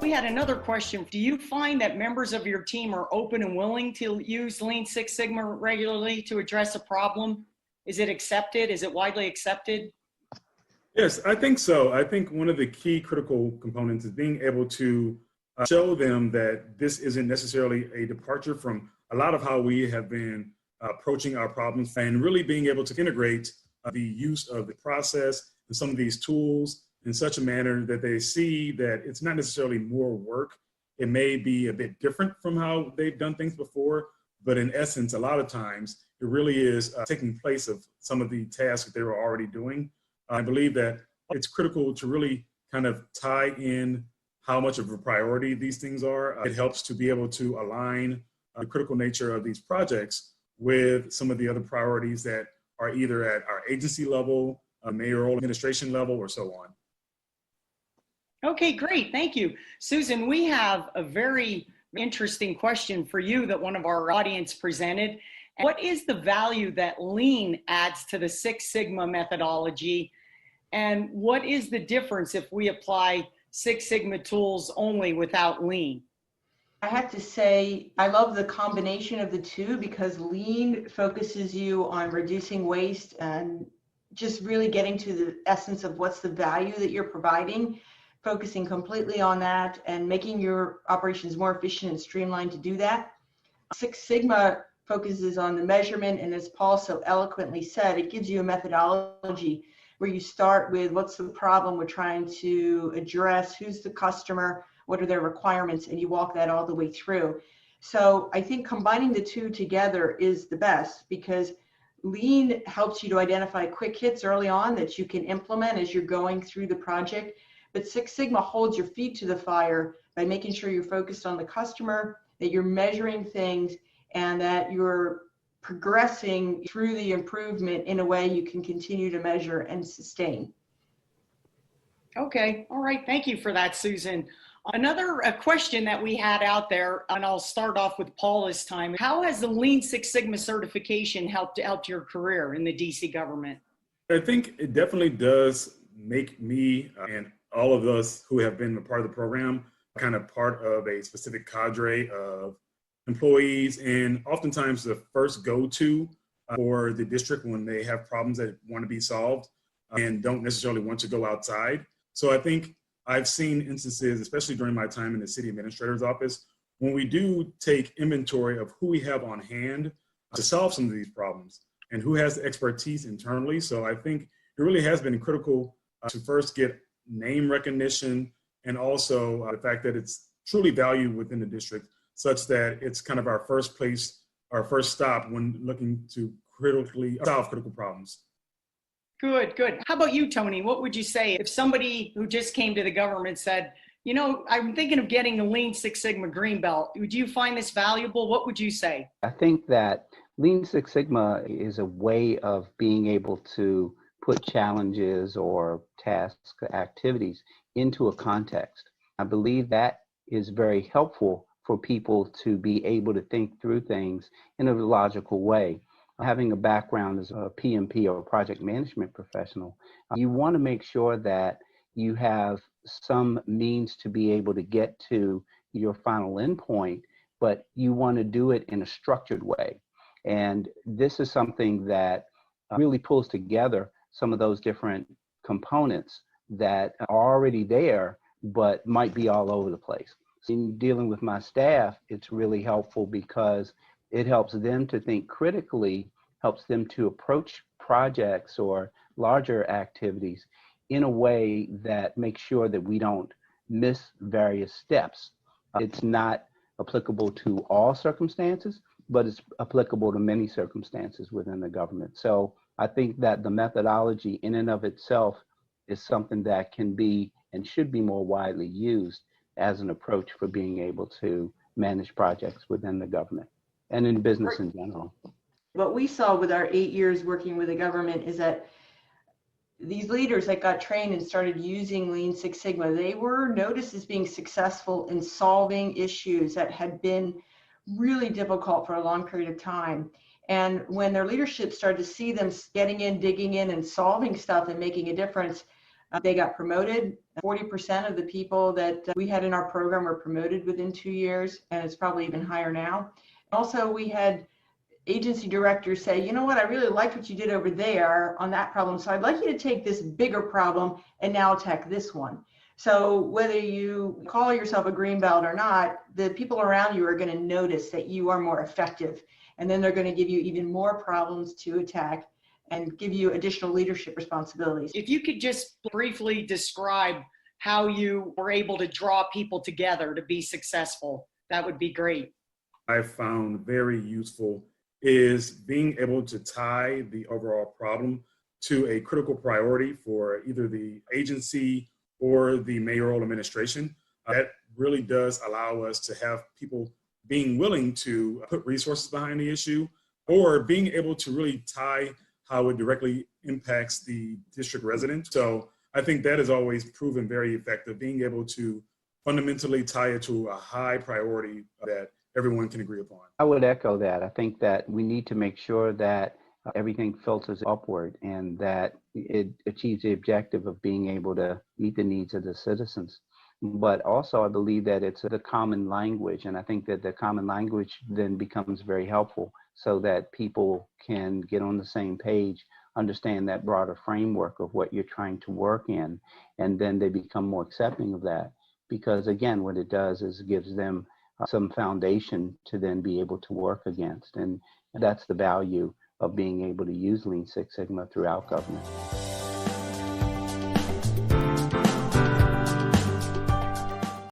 We had another question. Do you find that members of your team are open and willing to use Lean Six Sigma regularly to address a problem? Is it accepted? Is it widely accepted? Yes, I think so. I think one of the key critical components is being able to show them that this isn't necessarily a departure from a lot of how we have been approaching our problems, and really being able to integrate the use of the process and some of these tools in such a manner that they see that it's not necessarily more work. It may be a bit different from how they've done things before, but in essence, a lot of times it really is taking place of some of the tasks that they were already doing. I believe that it's critical to really kind of tie in how much of a priority these things are. It helps to be able to align the critical nature of these projects with some of the other priorities that are either at our agency level, mayoral administration level, or so on. Okay, great. Thank you. Susan, we have a very interesting question for you that one of our audience presented. What is the value that Lean adds to the Six Sigma methodology? And what is the difference if we apply Six Sigma tools only without Lean? I have to say, I love the combination of the two, because Lean focuses you on reducing waste and just really getting to the essence of what's the value that you're providing, focusing completely on that and making your operations more efficient and streamlined to do that. Six Sigma focuses on the measurement, and as Paul so eloquently said, it gives you a methodology where you start with what's the problem we're trying to address, who's the customer, what are their requirements, and you walk that all the way through. So I think combining the two together is the best, because Lean helps you to identify quick hits early on that you can implement as you're going through the project. But Six Sigma holds your feet to the fire by making sure you're focused on the customer, that you're measuring things, and that you're progressing through the improvement in a way you can continue to measure and sustain. Okay, all right. Thank you for that, Susan. Another question that we had out there, and I'll start off with Paul this time. How has the Lean Six Sigma certification helped your career in the DC government? I think it definitely does make me and all of us who have been a part of the program kind of part of a specific cadre of employees, and oftentimes the first go-to for the district when they have problems that want to be solved and don't necessarily want to go outside. So I think I've seen instances, especially during my time in the city administrator's office, when we do take inventory of who we have on hand to solve some of these problems and who has the expertise internally. So I think it really has been critical to first get name recognition, and also the fact that it's truly valued within the district, such that it's kind of our first place, our first stop when looking to critically solve critical problems. Good, good. How about you, Tony? What would you say if somebody who just came to the government said, you know, I'm thinking of getting the Lean Six Sigma Green Belt. Would you find this valuable? What would you say? I think that Lean Six Sigma is a way of being able to put challenges or tasks, activities into a context. I believe that is very helpful for people to be able to think through things in a logical way. Having a background as a PMP or a project management professional, you want to make sure that you have some means to be able to get to your final endpoint, but you want to do it in a structured way. And this is something that really pulls together some of those different components that are already there, but might be all over the place. In dealing with my staff, it's really helpful because it helps them to think critically, helps them to approach projects or larger activities in a way that makes sure that we don't miss various steps. It's not applicable to all circumstances, but it's applicable to many circumstances within the government. So I think that the methodology in and of itself is something that can be and should be more widely used as an approach for being able to manage projects within the government and in business in general. What we saw with our 8 years working with the government is that these leaders that got trained and started using Lean Six Sigma, they were noticed as being successful in solving issues that had been really difficult for a long period of time. And when their leadership started to see them getting in, digging in, and solving stuff and making a difference, they got promoted. 40% of the people that we had in our program were promoted within 2 years, and it's probably even higher now. Also, we had agency directors say, you know what, I really liked what you did over there on that problem, so I'd like you to take this bigger problem and now attack this one. So whether you call yourself a green belt or not, the people around you are going to notice that you are more effective, and then they're going to give you even more problems to attack and give you additional leadership responsibilities. If you could just briefly describe how you were able to draw people together to be successful, that would be great. I found very useful is being able to tie the overall problem to a critical priority for either the agency or the mayoral administration. That really does allow us to have people being willing to put resources behind the issue, or being able to really tie how it directly impacts the district residents. So I think that has always proven very effective, being able to fundamentally tie it to a high priority that everyone can agree upon. I would echo that. I think that we need to make sure that everything filters upward and that it achieves the objective of being able to meet the needs of the citizens. But also, I believe that it's the common language, and I think that the common language then becomes very helpful so that people can get on the same page, understand that broader framework of what you're trying to work in, and then they become more accepting of that. Because again, what it does is it gives them some foundation to then be able to work against. And that's the value of being able to use Lean Six Sigma throughout government.